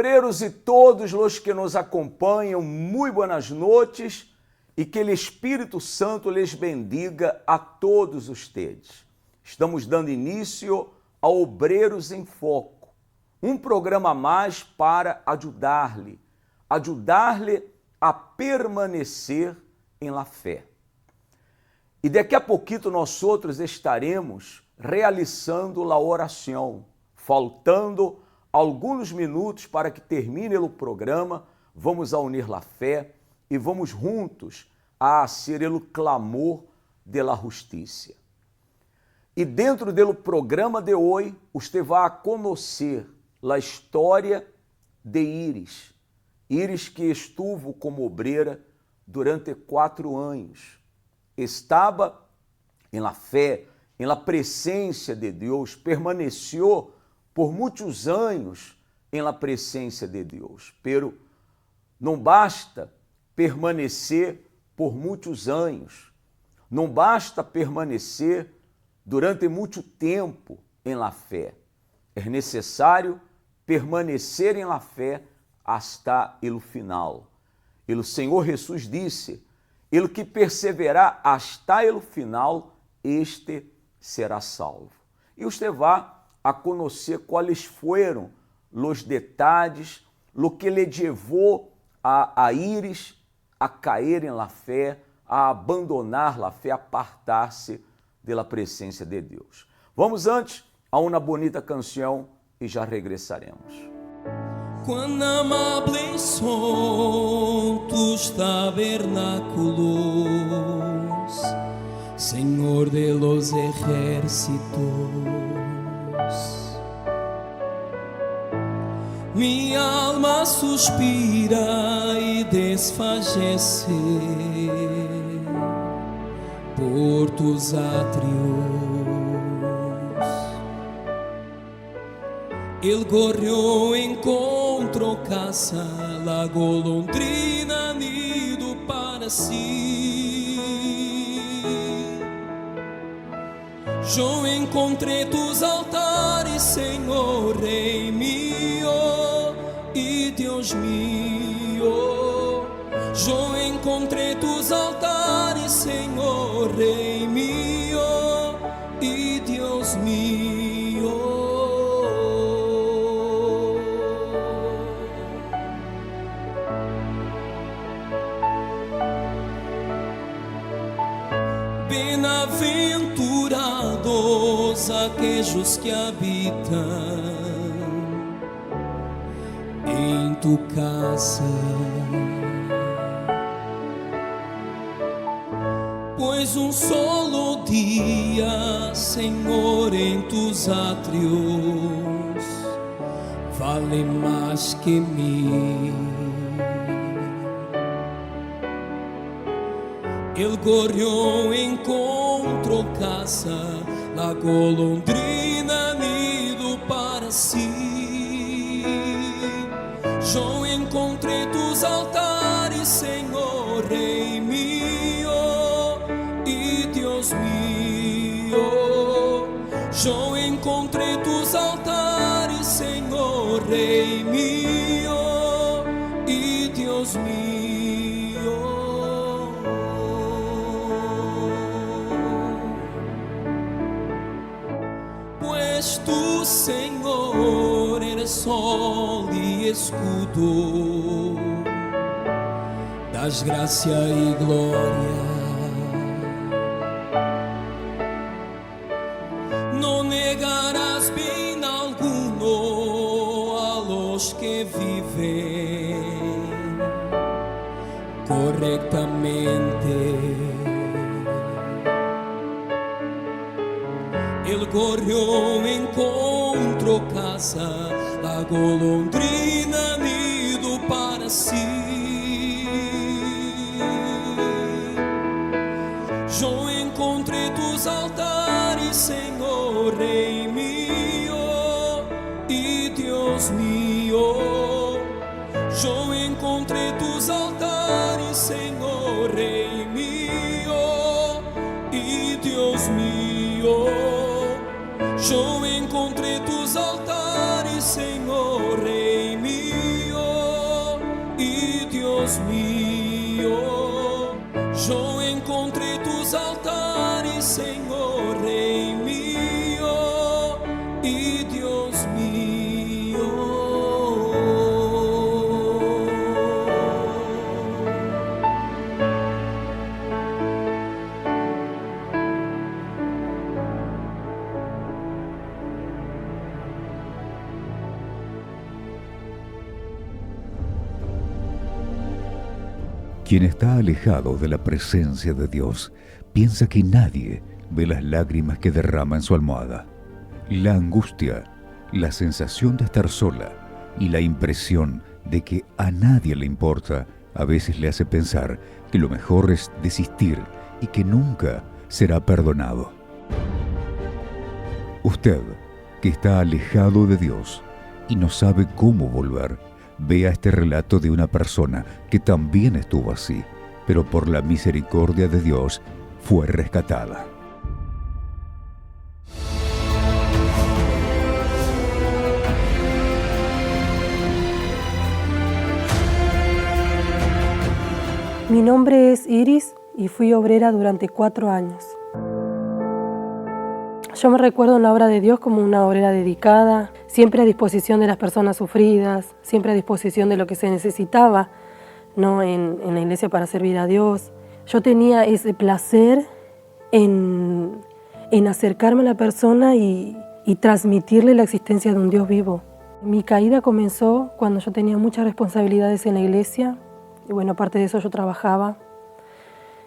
obreros e todos os que nos acompanham, muito boas noites e que o Espírito Santo lhes bendiga a todos ustedes. Estamos dando início a Obreiros em Foco, um programa a mais para ajudar-lhe a permanecer em la fé. E daqui a pouquinho nós outros estaremos realizando a oração, faltando alguns minutos para que termine o programa. Vamos a unir la fé e vamos juntos a ser o clamor de la justiça. E dentro do programa de hoje, você vai conhecer a história de Iris. Iris que estuvo como obreira durante 4 anos. Estava em la fé, em la presença de Deus, permaneceu por muitos anos em la presença de Deus. Pero não basta permanecer por muitos anos, não basta permanecer durante muito tempo em la fé. É necessário permanecer em la fé hasta o final. E o Senhor Jesus disse: "El que perseverar hasta o final, este será salvo." E você vai a conhecer quais foram os detalhes, lo que lhe levou a Iris a cair em la fé, a abandonar la fé, a apartar-se da presença de Deus. Vamos antes a uma bonita canção e já regressaremos. Cuán amables son tus tabernáculos, Señor de los ejércitos. Mi alma suspira y desfallece por tus atrios. El gorrión encontró casa, la golondrina nido para sí. Yo encontré tus altares, Señor, Rey mío y Dios mío. Yo encontré tus altares, Señor, Rey mío y Dios mío. Bem-aventurados aquellos que habitan en tu casa, pues un solo día, Señor, en tus atrios vale más que 1000. El gorrión encontró casa, la golondrina nido para sí. Yo encontré tus altares, Señor, Rey mío y Dios mío. Yo encontré tus altares, Señor, Rey mío y Dios mío. Tu Señor eres sol y escudo, das gracia y gloria. No negarás bien alguno a los que viven correctamente. El gorrión encontró casa, la golondrina nido para sí. Yo encontré tus altares, Señor, Rey mío y Dios mío. Yo encontré tus altares, Señor, Rey mío y Dios mío. Yo encontré tus altares, Señor, Rey mío. Senhor, Rei mío y Dios mío. Quien está alejado de la presencia de Dios piensa que nadie ve las lágrimas que derrama en su almohada. La angustia, la sensación de estar sola y la impresión de que a nadie le importa a veces le hace pensar que lo mejor es desistir y que nunca será perdonado. Usted, que está alejado de Dios y no sabe cómo volver, vea este relato de una persona que también estuvo así, pero por la misericordia de Dios fue rescatada. Mi nombre es Iris y fui obrera durante 4 años. Yo me recuerdo en la obra de Dios como una obrera dedicada, siempre a disposición de las personas sufridas, siempre a disposición de lo que se necesitaba, ¿no? en la iglesia para servir a Dios. Yo tenía ese placer en acercarme a la persona y transmitirle la existencia de un Dios vivo. Mi caída comenzó cuando yo tenía muchas responsabilidades en la iglesia, y bueno, aparte de eso yo trabajaba,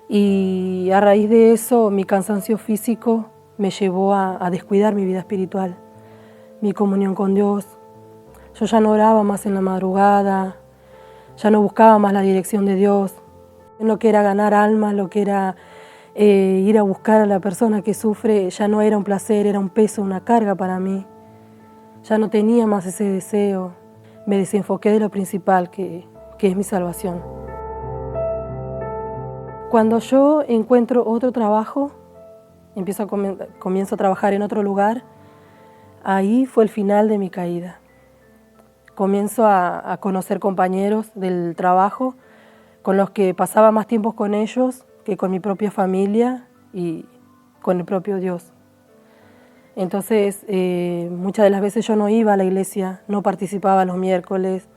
y a raíz de eso mi cansancio físico me llevó a descuidar mi vida espiritual, mi comunión con Dios. Yo ya no oraba más en la madrugada, ya no buscaba más la dirección de Dios, en lo que era ganar almas, lo que era ir a buscar a la persona que sufre, ya no era un placer, era un peso, una carga para mí. Ya no tenía más ese deseo, me desenfoqué de lo principal que es mi salvación. Cuando yo encuentro otro trabajo, comienzo a trabajar en otro lugar, ahí fue el final de mi caída. Comienzo a conocer compañeros del trabajo con los que pasaba más tiempo con ellos que con mi propia familia y con el propio Dios. Entonces, muchas de las veces yo no iba a la iglesia, no participaba los miércoles,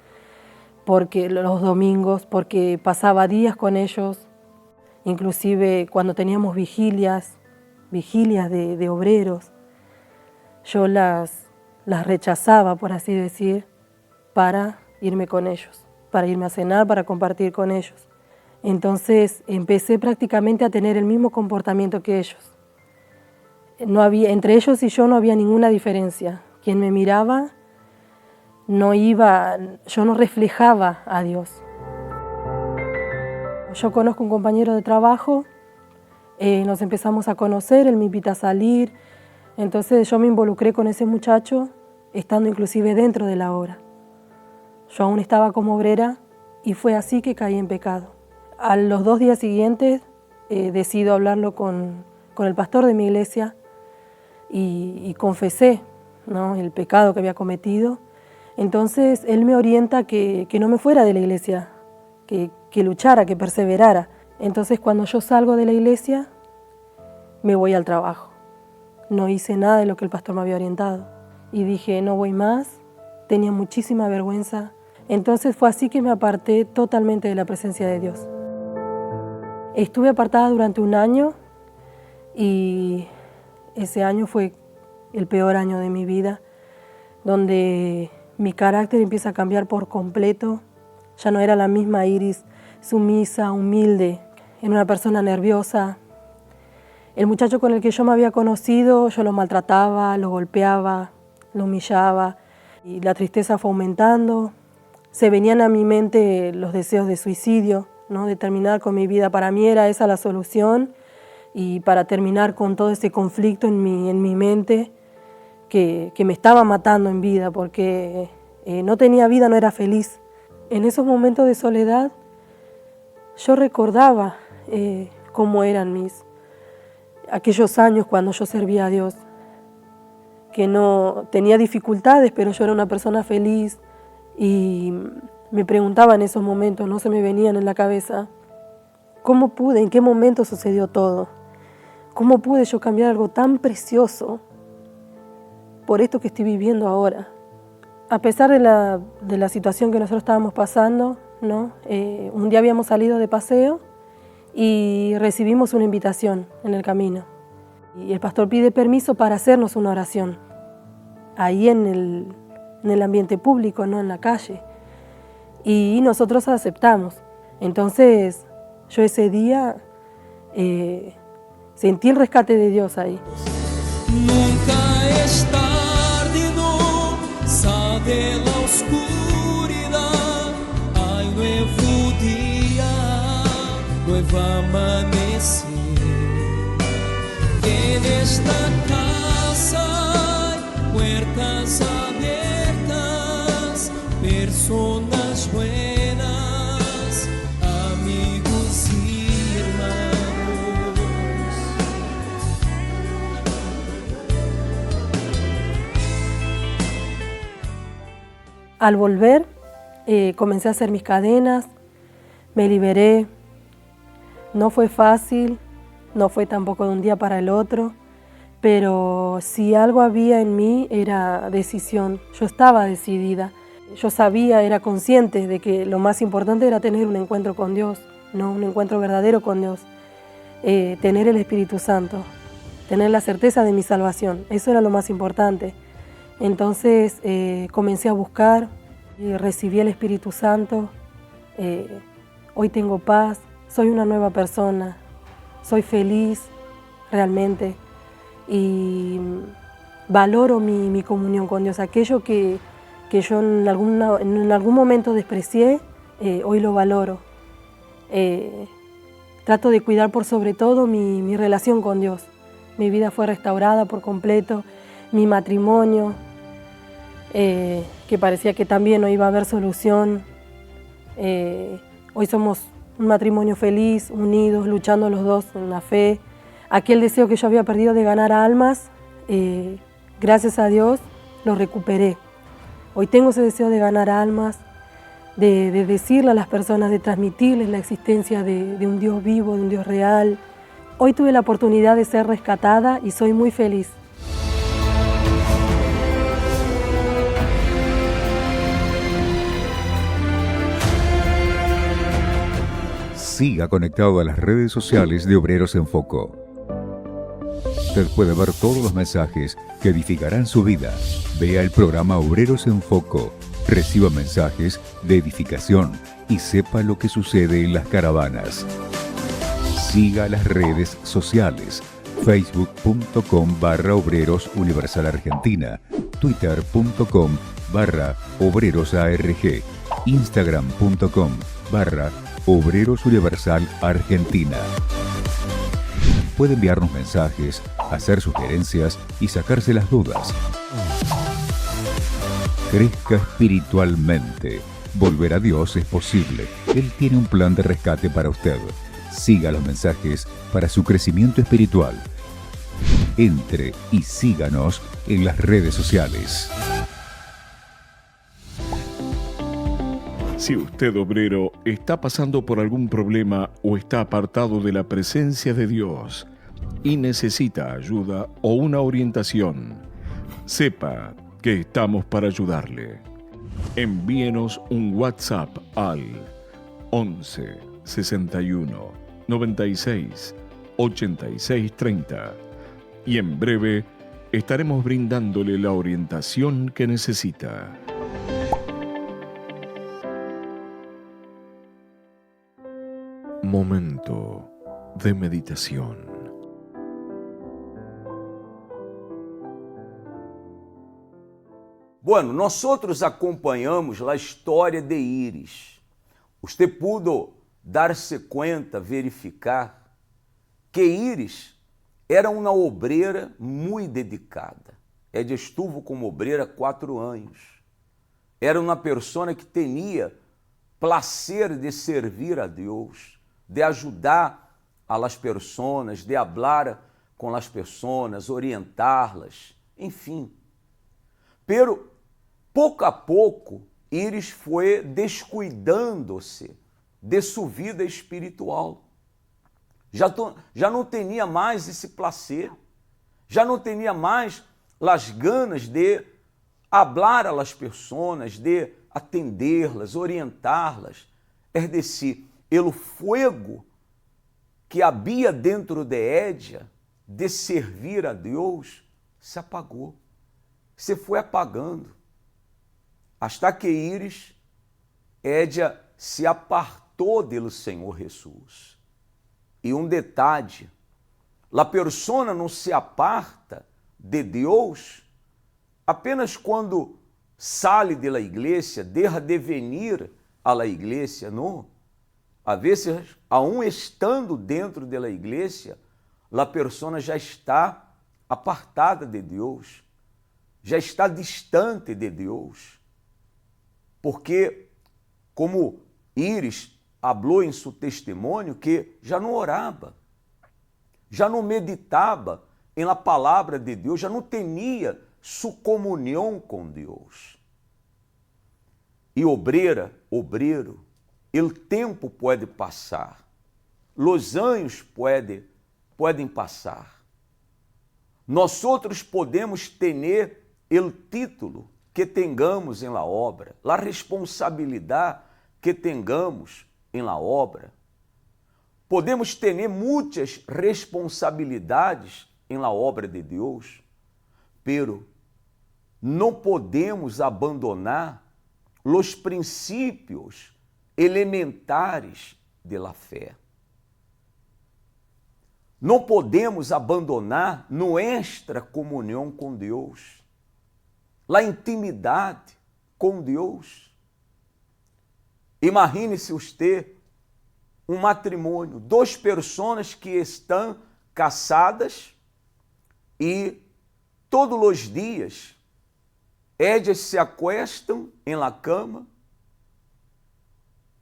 los domingos, porque pasaba días con ellos, inclusive cuando teníamos vigilias de obreros, yo las rechazaba, por así decir, para irme con ellos, para irme a cenar, para compartir con ellos. Entonces empecé prácticamente a tener el mismo comportamiento que ellos. Entre ellos y yo no había ninguna diferencia. Quien me miraba, yo no reflejaba a Dios. Yo conozco un compañero de trabajo, nos empezamos a conocer, él me invita a salir, entonces yo me involucré con ese muchacho, estando inclusive dentro de la obra. Yo aún estaba como obrera y fue así que caí en pecado. A los 2 días siguientes decido hablarlo con el pastor de mi iglesia y confesé, ¿no?, el pecado que había cometido. Entonces él me orienta que no me fuera de la iglesia, que luchara, que perseverara. Entonces cuando yo salgo de la iglesia, me voy al trabajo. No hice nada de lo que el pastor me había orientado. Y dije, no voy más, tenía muchísima vergüenza. Entonces fue así que me aparté totalmente de la presencia de Dios. Estuve apartada durante 1 año y ese año fue el peor año de mi vida, donde mi carácter empieza a cambiar por completo. Ya no era la misma Iris sumisa, humilde, era una persona nerviosa. El muchacho con el que yo me había conocido, yo lo maltrataba, lo golpeaba, lo humillaba y la tristeza fue aumentando. Se venían a mi mente los deseos de suicidio, ¿no?, de terminar con mi vida. Para mí era esa la solución, y para terminar con todo ese conflicto en mi mente que me estaba matando en vida, porque no tenía vida, no era feliz. En esos momentos de soledad yo recordaba cómo eran aquellos años cuando yo servía a Dios, que no tenía dificultades, pero yo era una persona feliz, y me preguntaba en esos momentos, no se me venían en la cabeza, ¿cómo pude? ¿En qué momento sucedió todo? ¿cómo pude yo cambiar algo tan precioso por esto que estoy viviendo ahora? A pesar de la situación que nosotros estábamos pasando, ¿no? Un día habíamos salido de paseo y recibimos una invitación en el camino. Y el pastor pide permiso para hacernos una oración, ahí en el ambiente público, ¿no? En la calle. Y nosotros aceptamos. Entonces, yo ese día sentí el rescate de Dios ahí. Nunca es tarde, no, sale la oscuridad, hay nuevo día, nuevo amanecer. En esta casa hay puertas abiertas, personas buenas, amigos y hermanos. Al volver, comencé a hacer mis cadenas, me liberé. No fue fácil, no fue tampoco de un día para el otro, pero si algo había en mí era decisión. Yo estaba decidida, yo sabía, era consciente de que lo más importante era tener un encuentro con Dios, ¿no? Un encuentro verdadero con Dios, tener el Espíritu Santo, tener la certeza de mi salvación, eso era lo más importante. Entonces comencé a buscar, recibí el Espíritu Santo, hoy tengo paz, soy una nueva persona, soy feliz realmente y valoro mi comunión con Dios. Aquello que yo en algún momento desprecié, hoy lo valoro. Trato de cuidar por sobre todo mi relación con Dios. Mi vida fue restaurada por completo, mi matrimonio, que parecía que también no iba a haber solución. Hoy somos un matrimonio feliz, unidos, luchando los dos en la fe. Aquel deseo que yo había perdido de ganar almas, gracias a Dios lo recuperé. Hoy tengo ese deseo de ganar almas, de decirle a las personas, de transmitirles la existencia de un Dios vivo, de un Dios real. Hoy tuve la oportunidad de ser rescatada y soy muy feliz. Siga conectado a las redes sociales de Obreros en Foco. Usted puede ver todos los mensajes que edificarán su vida. Vea el programa Obreros en Foco, reciba mensajes de edificación y sepa lo que sucede en las caravanas. Siga las redes sociales: facebook.com/Obreros Universal Argentina, twitter.com/ObrerosARG, instagram.com/Obreros Universal Argentina. Puede enviarnos mensajes, hacer sugerencias y sacarse las dudas. Crezca espiritualmente. Volver a Dios es posible. Él tiene un plan de rescate para usted. Siga los mensajes para su crecimiento espiritual. Entre y síganos en las redes sociales. Si usted, obrero, está pasando por algún problema o está apartado de la presencia de Dios y necesita ayuda o una orientación, sepa que estamos para ayudarle. Envíenos un WhatsApp al 11 61 96 86 30 y en breve estaremos brindándole la orientación que necesita. Momento de meditación. Bueno, nosotros acompanhamos a história de Iris. Usted pudo dar-se conta, verificar, que Iris era uma obreira muito dedicada. Ela estuvo como obreira 4 anos. Era uma pessoa que tinha placer de servir a Deus, de ajudar a las pessoas, de hablar com as pessoas, orientá-las, enfim. Pero, pouco a pouco, Iris foi descuidando-se de sua vida espiritual. já não tinha mais esse prazer, já não tinha mais as ganas de hablar a las pessoas, de atendê-las, orientá-las. Es decir, el fuego que havia dentro de Édia, de servir a Deus, se apagou, se foi apagando. Hasta que Íris, Édia se apartou do Senhor Jesus. E detalhe, a persona não se aparta de Deus apenas quando sale da igreja, deja de venir a la igreja, não. Às vezes, aún estando dentro da igreja, a persona já está apartada de Deus, já está distante de Deus. Porque, como Íris falou em seu testemunho, que já não orava, já não meditava em la palavra de Deus, já não tinha sua comunhão com Deus. E obreiro, o tempo pode passar, os anos podem passar. Nós outros podemos ter o título que tengamos em la obra, a responsabilidade que tengamos em la obra. Podemos ter muitas responsabilidades em la obra de Deus, pero não podemos abandonar os princípios elementares de la fé. Não podemos abandonar nossa comunhão com Deus, a intimidade com Deus. Imagine-se você matrimônio, duas pessoas que estão casadas e todos os dias ellas se acuestam em la cama,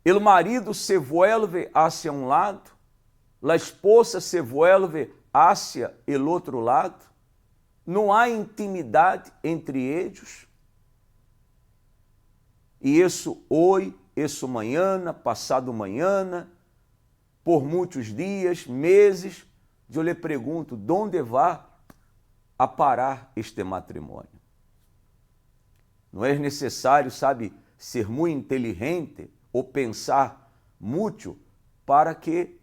o marido se vuelve hacia lado, a esposa se vuelve hacia el outro lado, não há intimidade entre eles. E isso hoje, isso amanhã, passado amanhã, por muitos dias, meses, eu lhe pergunto, onde vai a parar este matrimônio? Não é necessário, sabe, ser muito inteligente ou pensar muito para que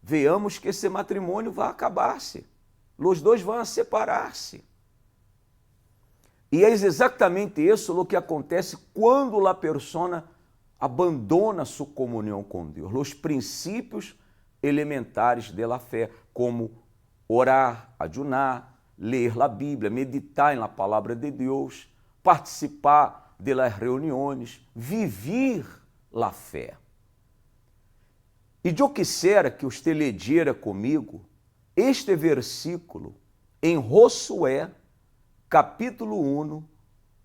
veamos que esse matrimônio vai acabar-se. Os dois vão separar-se. E é exatamente isso o que acontece quando a persona abandona sua comunhão com Deus. Os princípios elementares da fé, como orar, ayunar, ler a Bíblia, meditar na palavra de Deus, participar das reuniões, viver a fé. E eu quisiera que você leyera comigo este versículo em Josué, capítulo 1,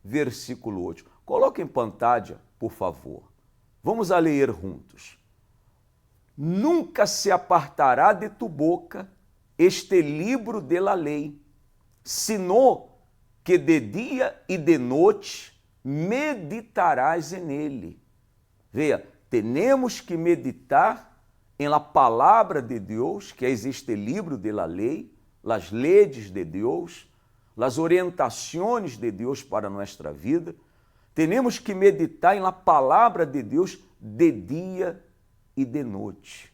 versículo 8. Coloque em pantalla, por favor. Vamos a ler juntos. Nunca se apartará de tu boca este livro de la lei, sino que de dia e de noite meditarás nele. Veja, temos que meditar em la palavra de Deus, que é este livro de la lei, as leis de Deus, as orientações de Deus para nossa vida. Temos que meditar em la palavra de Deus de dia e de noite,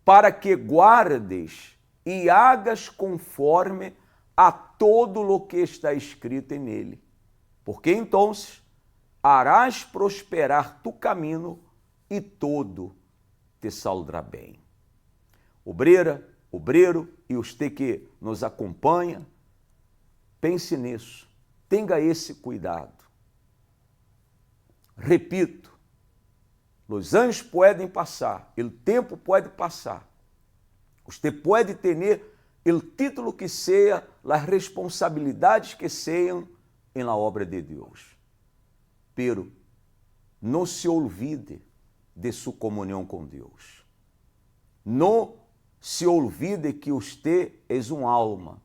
para que guardes e hagas conforme a todo o que está escrito nele, porque então harás prosperar tu caminho e todo te saldrá bem. Obreira, obreiro e você que nos acompanha, pense nisso, tenha esse cuidado. Repito, os anos podem passar, o tempo pode passar, você pode ter o título que seja, as responsabilidades que sejam em la obra de Deus, pero não se olvide de sua comunhão com Deus. Não se olvide que você é alma,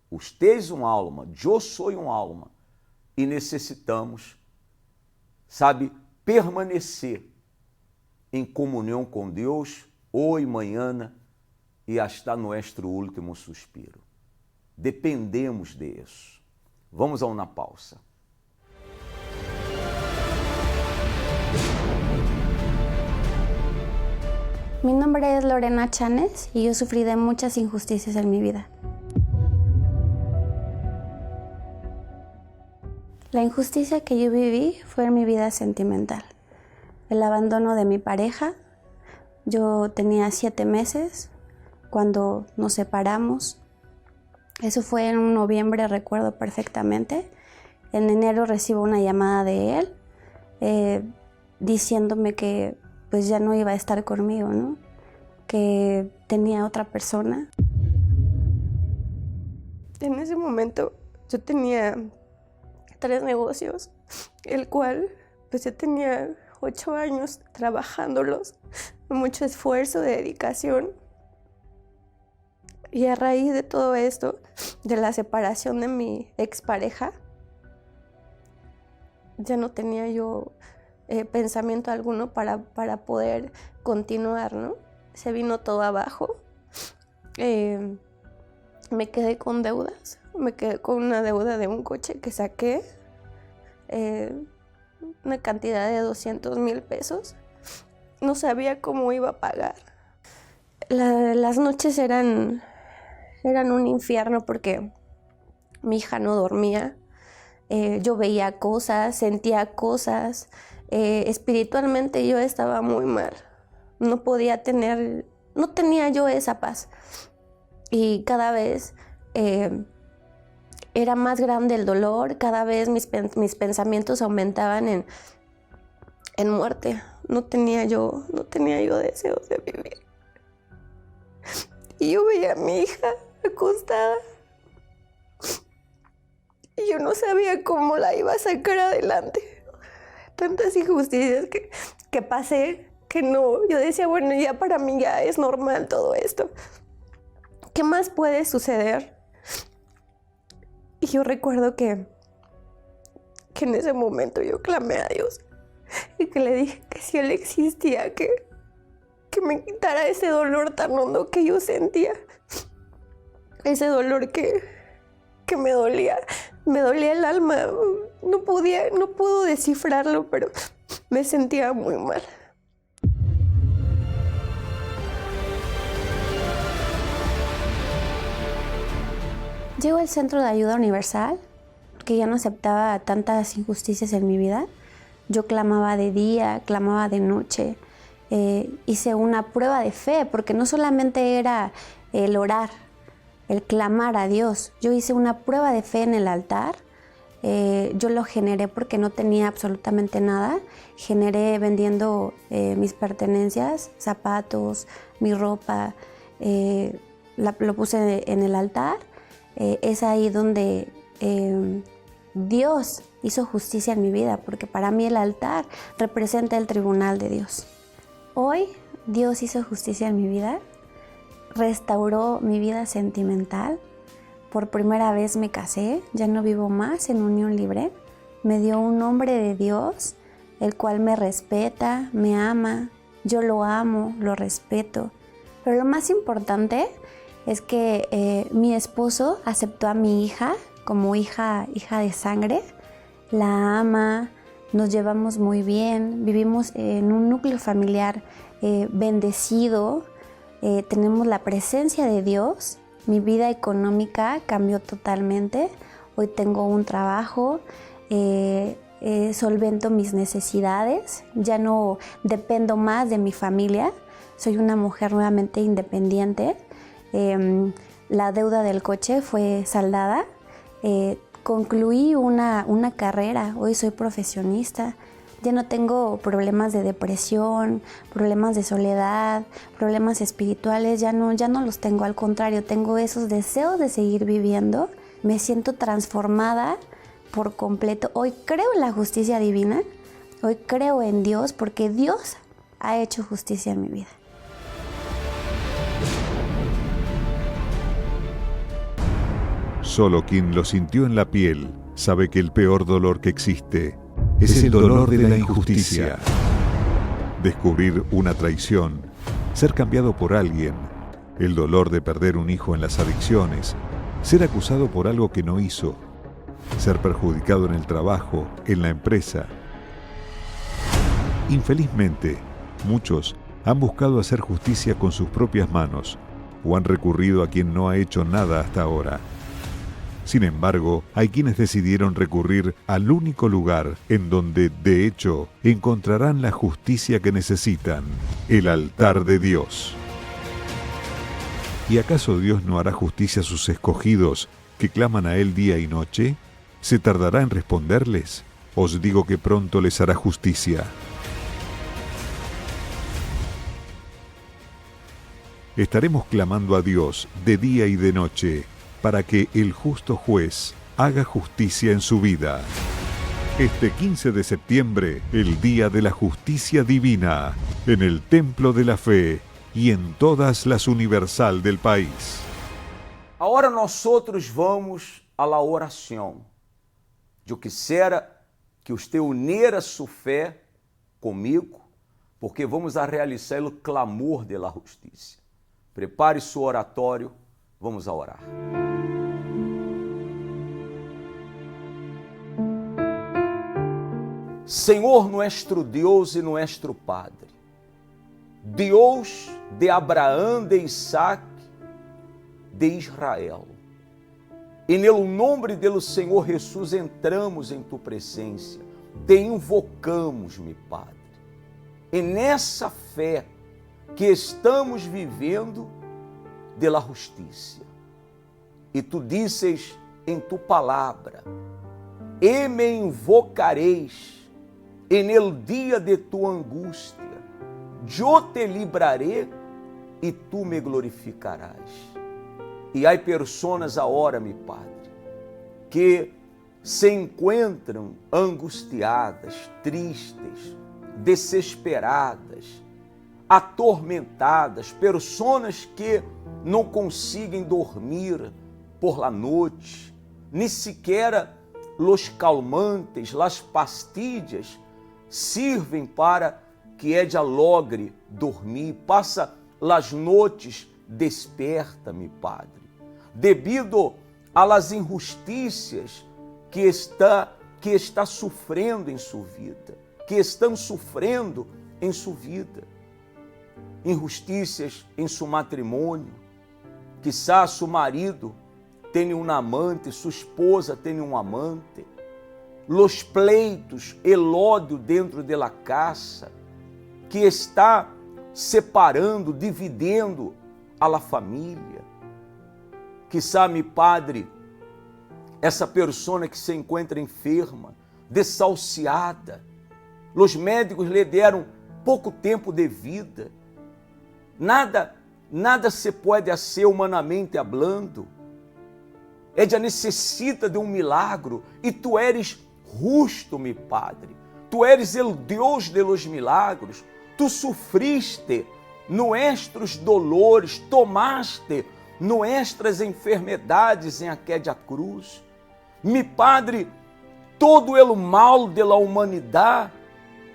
você é alma, eu sou alma, e necessitamos, sabe, permanecer em comunhão com Deus, hoje, amanhã e hasta nuestro último suspiro. Dependemos de isso. Vamos a uma pausa. Mi nombre es Lorena Chanes y yo sufrí de muchas injusticias en mi vida. La injusticia que yo viví fue en mi vida sentimental. El abandono de mi pareja. Yo tenía 7 meses cuando nos separamos. Eso fue en noviembre, recuerdo perfectamente. En enero recibo una llamada de él diciéndome que pues ya no iba a estar conmigo, ¿no? Que tenía otra persona. En ese momento yo tenía 3 negocios, el cual pues yo tenía 8 años trabajándolos, mucho esfuerzo, dedicación. Y a raíz de todo esto, de la separación de mi expareja, ya no tenía yo pensamiento alguno para poder continuar, ¿no? Se vino todo abajo. Me quedé con deudas. Me quedé con una deuda de un coche que saqué, una cantidad de 200,000 pesos. No sabía cómo iba a pagar. Las noches eran un infierno porque mi hija no dormía. Yo veía cosas, sentía cosas. Espiritualmente yo estaba muy mal. No tenía yo esa paz. Y cada vez era más grande el dolor, cada vez mis pensamientos aumentaban en muerte. No tenía yo deseos de vivir. Y yo veía a mi hija acostada. Y yo no sabía cómo la iba a sacar adelante. Tantas injusticias que pasé, que no. Yo decía, bueno, ya para mí ya es normal todo esto. ¿Qué más puede suceder? Y yo recuerdo que en ese momento yo clamé a Dios y que le dije que si Él existía, que me quitara ese dolor tan hondo que yo sentía. Ese dolor que me dolía el alma. No puedo descifrarlo, pero me sentía muy mal. Llego al Centro de Ayuda Universal, porque ya no aceptaba tantas injusticias en mi vida. Yo clamaba de día, clamaba de noche. Hice una prueba de fe, porque no solamente era el orar, el clamar a Dios. Yo hice una prueba de fe en el altar. Yo lo generé porque no tenía absolutamente nada. Generé vendiendo mis pertenencias, zapatos, mi ropa. Lo puse en el altar. Es ahí donde Dios hizo justicia en mi vida, porque para mí el altar representa el tribunal de Dios. Hoy Dios hizo justicia en mi vida, restauró mi vida sentimental. Por primera vez me casé, ya no vivo más en unión libre. Me dio un hombre de Dios, el cual me respeta, me ama. Yo lo amo, lo respeto. Pero lo más importante es que mi esposo aceptó a mi hija como hija de sangre. La ama, nos llevamos muy bien, vivimos en un núcleo familiar bendecido. Tenemos la presencia de Dios. Mi vida económica cambió totalmente. Hoy tengo un trabajo, solvento mis necesidades. Ya no dependo más de mi familia. Soy una mujer nuevamente independiente. La deuda del coche fue saldada. Concluí una carrera. Hoy soy profesionista. Ya no tengo problemas de depresión, problemas de soledad, problemas espirituales, ya no los tengo, al contrario, tengo esos deseos de seguir viviendo. Me siento transformada por completo. Hoy creo en la justicia divina, hoy creo en Dios porque Dios ha hecho justicia en mi vida. Solo quien lo sintió en la piel sabe que el peor dolor que existe es el dolor de la injusticia. Descubrir una traición, ser cambiado por alguien, el dolor de perder un hijo en las adicciones, ser acusado por algo que no hizo, ser perjudicado en el trabajo, en la empresa. Infelizmente, muchos han buscado hacer justicia con sus propias manos o han recurrido a quien no ha hecho nada hasta ahora. Sin embargo, hay quienes decidieron recurrir al único lugar en donde, de hecho, encontrarán la justicia que necesitan, el altar de Dios. ¿Y acaso Dios no hará justicia a sus escogidos que claman a Él día y noche? ¿Se tardará en responderles? Os digo que pronto les hará justicia. Estaremos clamando a Dios de día y de noche para que el justo juez haga justicia en su vida. Este 15 de septiembre, el Día de la Justicia Divina, en el Templo de la Fe y en todas las Universal del país. Agora nosotros vamos a la oração. Eu quisiera que usted uniera su fé comigo, porque vamos a realizar o clamor de la justiça. Prepare seu oratório, vamos a orar. Senhor nuestro Deus e nuestro Padre, Deus de Abraão, de Isaac, de Israel, e no nome do Senhor Jesus entramos em tu presença, te invocamos, meu Padre, e nessa fé que estamos vivendo de la justiça. E tu disses em tu palavra, e me invocareis, e no dia de tua angústia, eu te librarei e tu me glorificarás. E há pessoas agora, meu Padre, que se encontram angustiadas, tristes, desesperadas, atormentadas, pessoas que não conseguem dormir por la noite, nem sequer os calmantes, las pastillas sirvem para que ella logre dormir, passa las noites desperta, meu Padre, devido a las injusticias que está sofrendo em sua vida, que estão sofrendo em sua vida, injusticias em seu matrimônio, quizá seu marido tenha um amante, sua esposa tenha um amante, los pleitos, el ódio dentro de la casa, que está separando, dividindo a la família. Quizá, meu Padre, essa pessoa que se encontra enferma, desahuciada, os médicos lhe deram pouco tempo de vida, nada se pode fazer humanamente hablando, ella necessita de um milagre, e tu eres justo, meu Padre, tu eres o Deus de los milagros, tu sufriste nuestros dolores, tomaste nuestras enfermedades em aquella cruz. Mi Padre, todo o mal de la humanidade,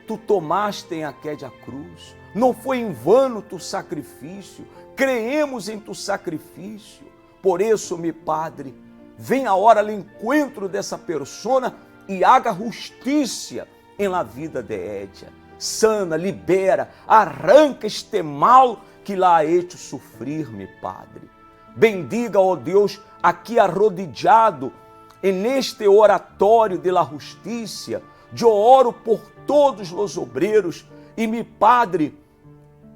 tu tomaste em aquella cruz. Não foi em vano tu sacrifício, creemos em tu sacrifício. Por isso, mi Padre, vem a hora ao encontro dessa persona e haga justiça em la vida de ella. Sana, libera, arranca este mal que lá ha hecho sofrer, meu Padre. Bendiga, ó Deus, aqui arrodillado, neste oratório de la justiça, eu oro por todos os obreiros, e, meu Padre,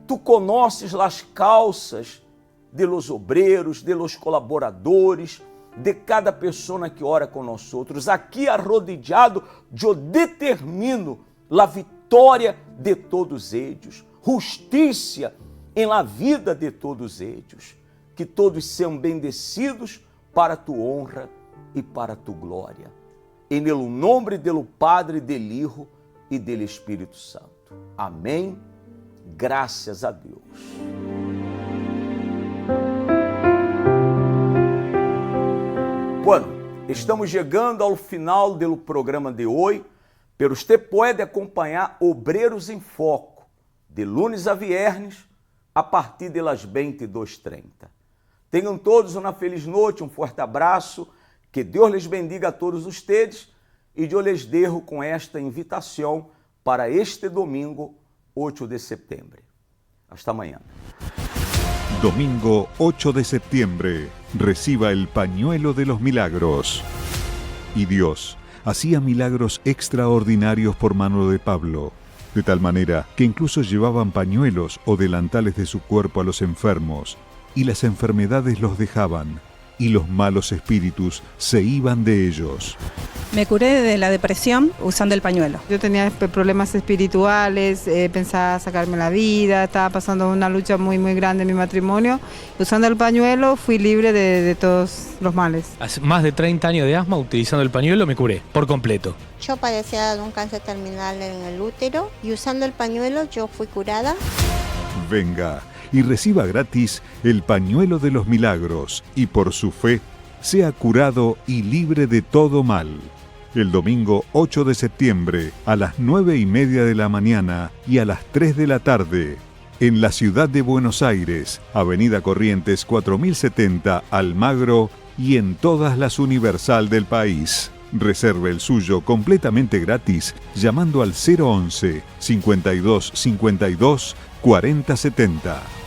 tu conoces las causas de los obreiros, de los colaboradores, de cada pessoa que ora com nós outros. Aqui arrodillado, eu determino a vitória de todos eles, justiça em la vida de todos eles, que todos sejam bendecidos para tu honra e para tu glória. Em nome do Padre, do Hijo e do Espírito Santo. Amém. Graças a Deus. Bueno, estamos chegando ao final do programa de hoje, pero você pode acompanhar Obreiros em Foco, de lunes a viernes, a partir das 22h30. Tenham todos uma feliz noite, um forte abraço, que Deus les bendiga a todos ustedes e eu les dejo com esta invitação para este domingo, 8 de setembro. Hasta mañana. Domingo 8 de septiembre, reciba el pañuelo de los milagros. Y Dios hacía milagros extraordinarios por mano de Pablo, de tal manera que incluso llevaban pañuelos o delantales de su cuerpo a los enfermos, y las enfermedades los dejaban, y los malos espíritus se iban de ellos. Me curé de la depresión usando el pañuelo. Yo tenía problemas espirituales, pensaba sacarme la vida, estaba pasando una lucha muy grande en mi matrimonio. Usando el pañuelo fui libre de todos los males. Hace más de 30 años de asma, utilizando el pañuelo me curé por completo. Yo padecía de un cáncer terminal en el útero y usando el pañuelo yo fui curada. Venga y reciba gratis el pañuelo de los milagros y por su fe sea curado y libre de todo mal. El domingo 8 de septiembre a las 9:30 de la mañana y a las 3 de la tarde en la ciudad de Buenos Aires, Avenida Corrientes 4070 Almagro y en todas las Universal del país. Reserve el suyo completamente gratis llamando al 011 52 52 40 70.